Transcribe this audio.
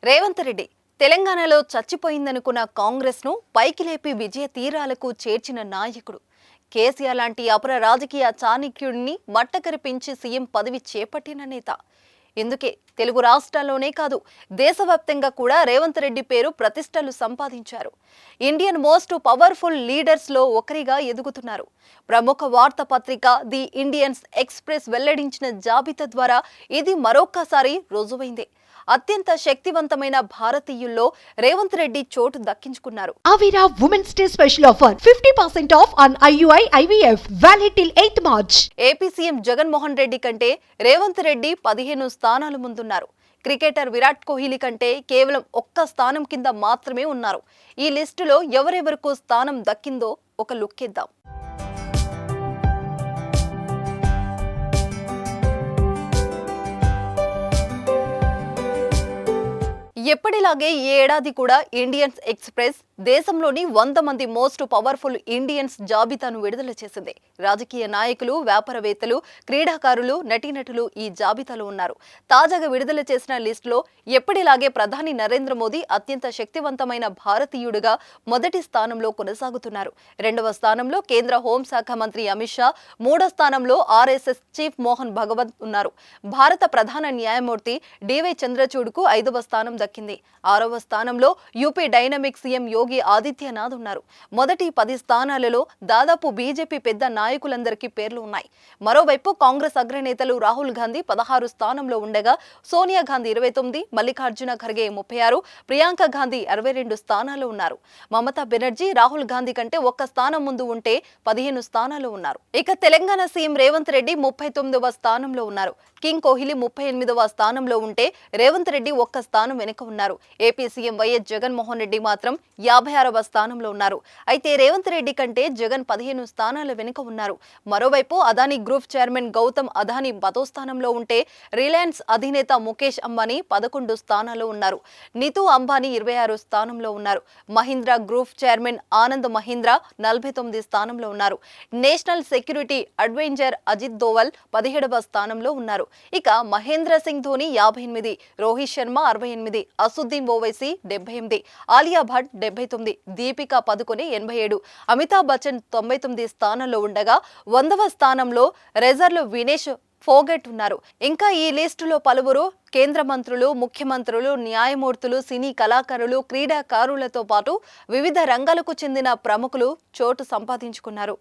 రేవంత్ రెడ్డి తెలంగాణలో చచ్చిపోయిందనుకున్న కాంగ్రెస్ ను పైకి లేపి విజయ తీరాలకు చేర్చిన నాయకుడు. కేసీఆర్ లాంటి అపర రాజకీయ చాణక్యుడిని మట్టకరిపించి సీఎం పదవి చేపట్టిన నేత. ఇందుకే తెలుగు రాష్ట్రాల్లోనే కాదు దేశవ్యాప్తంగా కూడా రేవంత్ రెడ్డి పేరు ప్రతిష్టలు సంపాదించారు. ఇండియన్ మోస్ట్ పవర్ఫుల్ లీడర్స్ లో ఒకరిగా ఎదుగుతున్నారు. ప్రముఖ వార్తాపత్రిక ది ఇండియన్ ఎక్స్ప్రెస్ వెల్లడించిన జాబితా ద్వారా ఇది మరొక్కసారి రుజువైంది. అత్యంత శక్తివంతమైన భారతీయుల్లో రేవంత్ రెడ్డి చోటు దక్కించుకున్నారు. Avira Women's Day special offer 50% off on IUI IVF valid till 8th March. AP CM Jaganmohan Reddy కంటే రేవంత్ రెడ్డి 15 స్థానాలు ముందున్నారు. క్రికెటర్ విరాట్ కోహ్లీ కంటే కేవలం ఒక్క స్థానం కింద మాత్రమే ఉన్నారు. ఈ లిస్టులో ఎవరెవరకు స్థానం దక్కిందో ఒక లుక్ ఇద్దాం. ఎప్పటిలాగే ఈ ఏడాది కూడా ఇండియన్స్ ఎక్స్ప్రెస్ దేశంలోని 100 మంది మోస్ట్ పవర్ఫుల్ ఇండియన్స్ జాబితాను విడుదల చేసింది. రాజకీయ నాయకులు, వ్యాపారవేత్తలు, క్రీడాకారులు, నటీనటులు ఈ జాబితాలో ఉన్నారు. తాజాగా విడుదల చేసిన లిస్టులో ఎప్పటిలాగే ప్రధాని నరేంద్ర మోదీ అత్యంత శక్తివంతమైన భారతీయుడిగా మొదటి స్థానంలో కొనసాగుతున్నారు. రెండవ స్థానంలో కేంద్ర హోంశాఖ మంత్రి అమిత్ షా, మూడో స్థానంలో ఆర్ఎస్ఎస్ చీఫ్ మోహన్ భగవత్ ఉన్నారు. భారత ప్రధాన న్యాయమూర్తి డివై చంద్రచూడ్కు 5వ స్థానం దక్కింది. 6వ స్థానంలో UP dynamic CM Yogi Adityanath ఉన్నారు. మొదటి 10 స్థానాలలో దాదాపు బీజేపీ పెద్ద నాయకులందరికీ పేర్లు ఉన్నాయి. మరోవైపు కాంగ్రెస్ అగ్రనేతలు రాహుల్ గాంధీ 16 స్థానంలో ఉండగా సోనియా గాంధీ 29, మల్లికార్జున ఖర్గే 36, ప్రియాంక గాంధీ 62 స్థానాల్లో ఉన్నారు. మమతా బెనర్జీ రాహుల్ గాంధీ కంటే ఒక్క స్థానం ముందు ఉంటే 15 స్థానాల్లో ఉన్నారు. ఇక తెలంగాణ సీఎం రేవంత్ రెడ్డి 39వ స్థానంలో ఉన్నారు. కింగ్ కోహ్లీ 38వ స్థానంలో ఉంటే రేవంత్ రెడ్డి ఒక్క స్థానం వెనుక ఉన్నారు. AP CM YS Jaganmohan Reddy మాత్రం 56వ స్థానంలో ఉన్నారు. అయితే రేవంత్ రెడ్డి కంటే జగన్ 15 స్థానాల వెనుక ఉన్నారు. మరోవైపు అదానీ గ్రూప్ చైర్మన్ గౌతమ్ అదానీ 10వ స్థానంలో ఉంటే రిలయన్స్ అధినేత ముఖేష్ అంబానీ 11 స్థానాల్లో ఉన్నారు. నీతూ అంబానీ 26 స్థానంలో ఉన్నారు. మహీంద్రా గ్రూప్ చైర్మన్ ఆనంద్ మహీంద్రా 49 స్థానంలో ఉన్నారు. National security adviser Ajit Doval 17వ స్థానంలో ఉన్నారు. ఇక మహేంద్ర సింగ్ ధోని 58, రోహిత్ శర్మ 68, అసుద్దీన్ ఓవైసీ 78, ఆలియా భట్ 79, దీపికా పదుకొనే 87, అమితాబ్ బచ్చన్ 99 స్థానంలో ఉండగా 100వ స్థానంలో రిజర్వ్ వినేష్ ఫోగట్ ఉన్నారు. ఇంకా ఈ లిస్టులో పలువురు కేంద్ర మంత్రులు, ముఖ్యమంత్రులు, న్యాయమూర్తులు, సినీ కళాకారులు, క్రీడాకారులతో పాటు వివిధ రంగాలకు చెందిన ప్రముఖులు చోటు సంపాదించుకున్నారు.